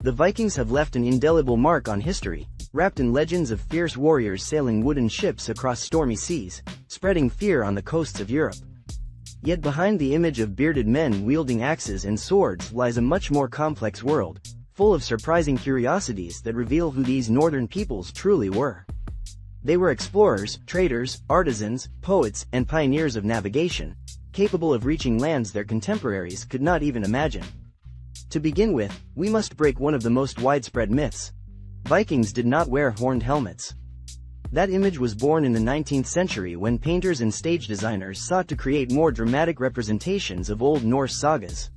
The Vikings have left an indelible mark on history, wrapped in legends of fierce warriors sailing wooden ships across stormy seas, spreading fear on the coasts of Europe. Yet behind the image of bearded men wielding axes and swords lies a much more complex world, full of surprising curiosities that reveal who these northern peoples truly were. They were explorers, traders, artisans, poets, and pioneers of navigation, capable of reaching lands their contemporaries could not even imagine. To begin with, we must break one of the most widespread myths. Vikings did not wear horned helmets. That image was born in the 19th century when painters and stage designers sought to create more dramatic representations of Old Norse sagas.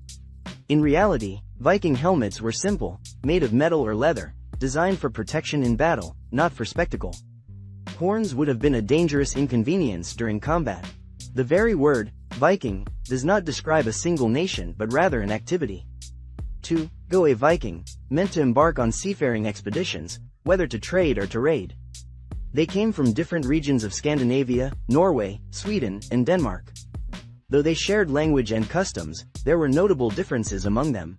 In reality, Viking helmets were simple, made of metal or leather, designed for protection in battle, not for spectacle. Horns would have been a dangerous inconvenience during combat. The very word, Viking, does not describe a single nation but rather an activity. To go a Viking meant to embark on seafaring expeditions, whether to trade or to raid. They came from different regions of Scandinavia, Norway, Sweden, and Denmark. Though they shared language and customs, there were notable differences among them.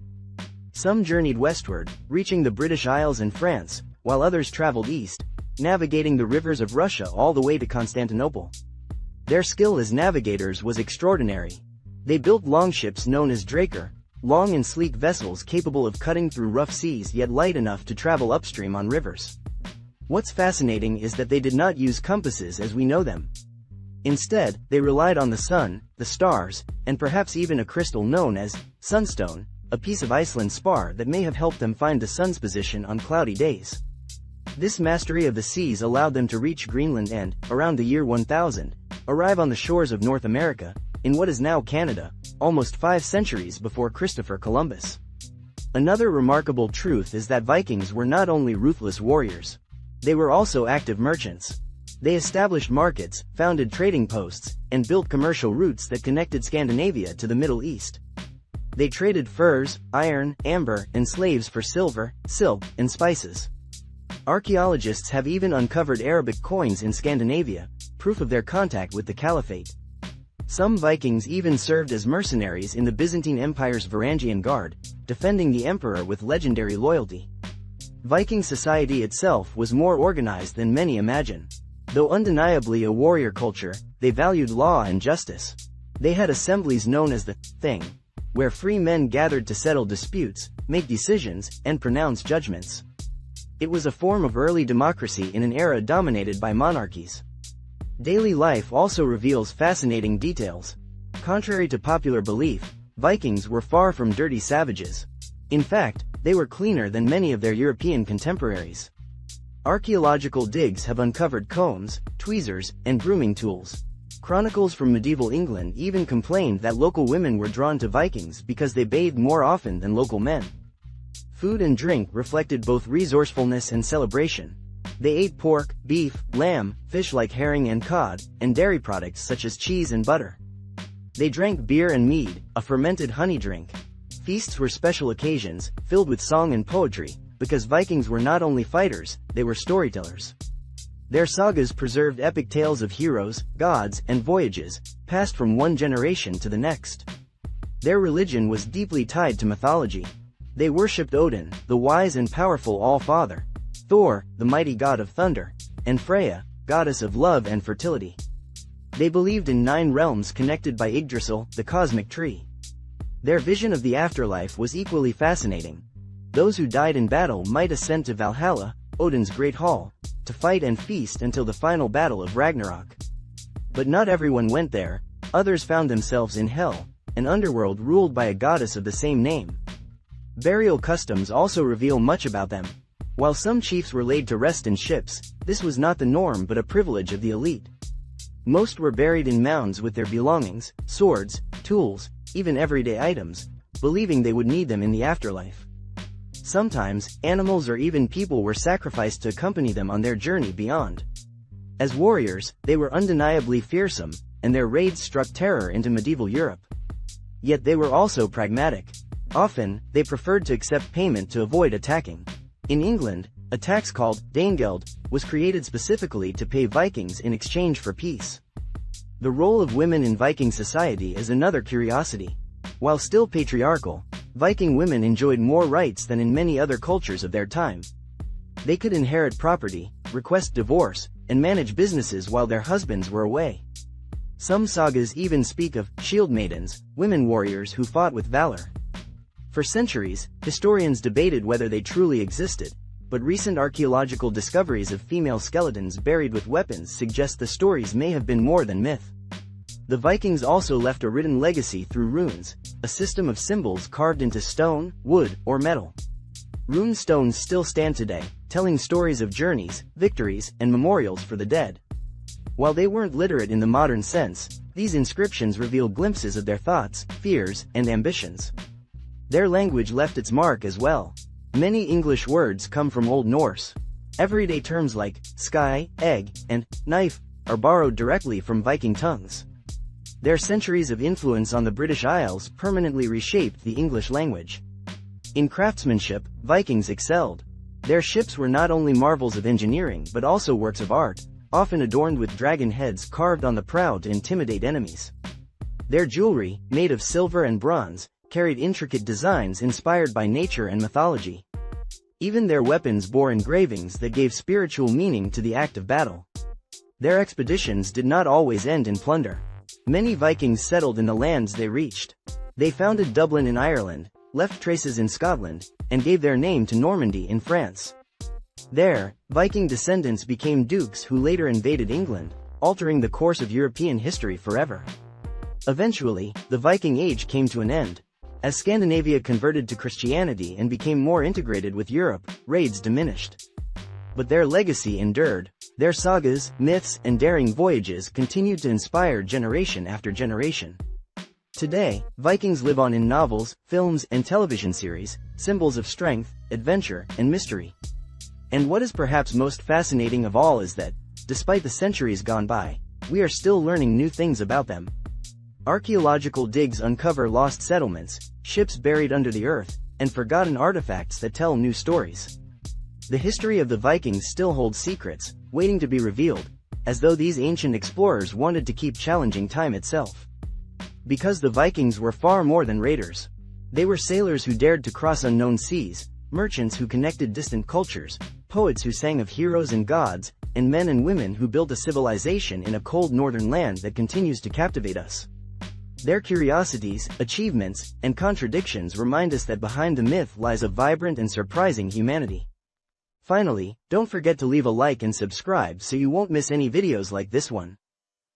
Some journeyed westward, reaching the British Isles and France, while others traveled east, navigating the rivers of Russia all the way to Constantinople. Their skill as navigators was extraordinary. They built longships known as draker, long and sleek vessels capable of cutting through rough seas yet light enough to travel upstream on rivers. What's fascinating is that they did not use compasses as we know them. Instead, they relied on the sun, the stars, and perhaps even a crystal known as sunstone, a piece of Iceland spar that may have helped them find the sun's position on cloudy days. This mastery of the seas allowed them to reach Greenland and, around the year 1000, arrive on the shores of North America, in what is now Canada, almost 5 centuries before Christopher Columbus. Another remarkable truth is that Vikings were not only ruthless warriors. They were also active merchants. They established markets, founded trading posts, and built commercial routes that connected Scandinavia to the Middle East. They traded furs, iron, amber, and slaves for silver, silk, and spices. Archaeologists have even uncovered Arabic coins in Scandinavia, proof of their contact with the Caliphate. Some Vikings even served as mercenaries in the Byzantine Empire's Varangian Guard, defending the emperor with legendary loyalty. Viking society itself was more organized than many imagine. Though undeniably a warrior culture, they valued law and justice. They had assemblies known as the Thing, where free men gathered to settle disputes, make decisions, and pronounce judgments. It was a form of early democracy in an era dominated by monarchies. Daily life also reveals fascinating details. Contrary to popular belief, Vikings were far from dirty savages. In fact, they were cleaner than many of their European contemporaries. Archaeological digs have uncovered combs, tweezers, and grooming tools. Chronicles from medieval England even complained that local women were drawn to Vikings because they bathed more often than local men. Food and drink reflected both resourcefulness and celebration. They ate pork, beef, lamb, fish like herring and cod, and dairy products such as cheese and butter. They drank beer and mead, a fermented honey drink. Feasts were special occasions, filled with song and poetry, because Vikings were not only fighters, they were storytellers. Their sagas preserved epic tales of heroes, gods, and voyages, passed from one generation to the next. Their religion was deeply tied to mythology. They worshipped Odin, the wise and powerful All-Father, Thor, the mighty god of thunder, and Freya, goddess of love and fertility. They believed in 9 realms connected by Yggdrasil, the cosmic tree. Their vision of the afterlife was equally fascinating. Those who died in battle might ascend to Valhalla, Odin's great hall, to fight and feast until the final battle of Ragnarok. But not everyone went there. Others found themselves in Hell, an underworld ruled by a goddess of the same name. Burial customs also reveal much about them. While some chiefs were laid to rest in ships, this was not the norm but a privilege of the elite. Most were buried in mounds with their belongings, swords, tools, even everyday items, believing they would need them in the afterlife. Sometimes, animals or even people were sacrificed to accompany them on their journey beyond. As warriors, they were undeniably fearsome, and their raids struck terror into medieval Europe. Yet they were also pragmatic. Often, they preferred to accept payment to avoid attacking. In England, a tax called Danegeld was created specifically to pay Vikings in exchange for peace. The role of women in Viking society is another curiosity. While still patriarchal, Viking women enjoyed more rights than in many other cultures of their time. They could inherit property, request divorce, and manage businesses while their husbands were away. Some sagas even speak of shield maidens, women warriors who fought with valor. For centuries, historians debated whether they truly existed, but recent archaeological discoveries of female skeletons buried with weapons suggest the stories may have been more than myth. The Vikings also left a written legacy through runes, a system of symbols carved into stone, wood, or metal. Rune stones still stand today, telling stories of journeys, victories, and memorials for the dead. While they weren't literate in the modern sense, these inscriptions reveal glimpses of their thoughts, fears, and ambitions. Their language left its mark as well. Many English words come from Old Norse. Everyday terms like sky, egg, and knife are borrowed directly from Viking tongues. Their centuries of influence on the British Isles permanently reshaped the English language. In craftsmanship, Vikings excelled. Their ships were not only marvels of engineering but also works of art, often adorned with dragon heads carved on the prow to intimidate enemies. Their jewelry, made of silver and bronze, carried intricate designs inspired by nature and mythology. Even their weapons bore engravings that gave spiritual meaning to the act of battle. Their expeditions did not always end in plunder. Many Vikings settled in the lands they reached. They founded Dublin in Ireland, left traces in Scotland, and gave their name to Normandy in France. There, Viking descendants became dukes who later invaded England, altering the course of European history forever. Eventually, the Viking Age came to an end. As Scandinavia converted to Christianity and became more integrated with Europe, raids diminished. But their legacy endured. Their sagas, myths, and daring voyages continued to inspire generation after generation. Today, Vikings live on in novels, films, and television series, symbols of strength, adventure, and mystery. And what is perhaps most fascinating of all is that, despite the centuries gone by, we are still learning new things about them. Archaeological digs uncover lost settlements, ships buried under the earth, and forgotten artifacts that tell new stories. The history of the Vikings still holds secrets, waiting to be revealed, as though these ancient explorers wanted to keep challenging time itself. Because the Vikings were far more than raiders. They were sailors who dared to cross unknown seas, merchants who connected distant cultures, poets who sang of heroes and gods, and men and women who built a civilization in a cold northern land that continues to captivate us. Their curiosities, achievements, and contradictions remind us that behind the myth lies a vibrant and surprising humanity. Finally, don't forget to leave a like and subscribe so you won't miss any videos like this one.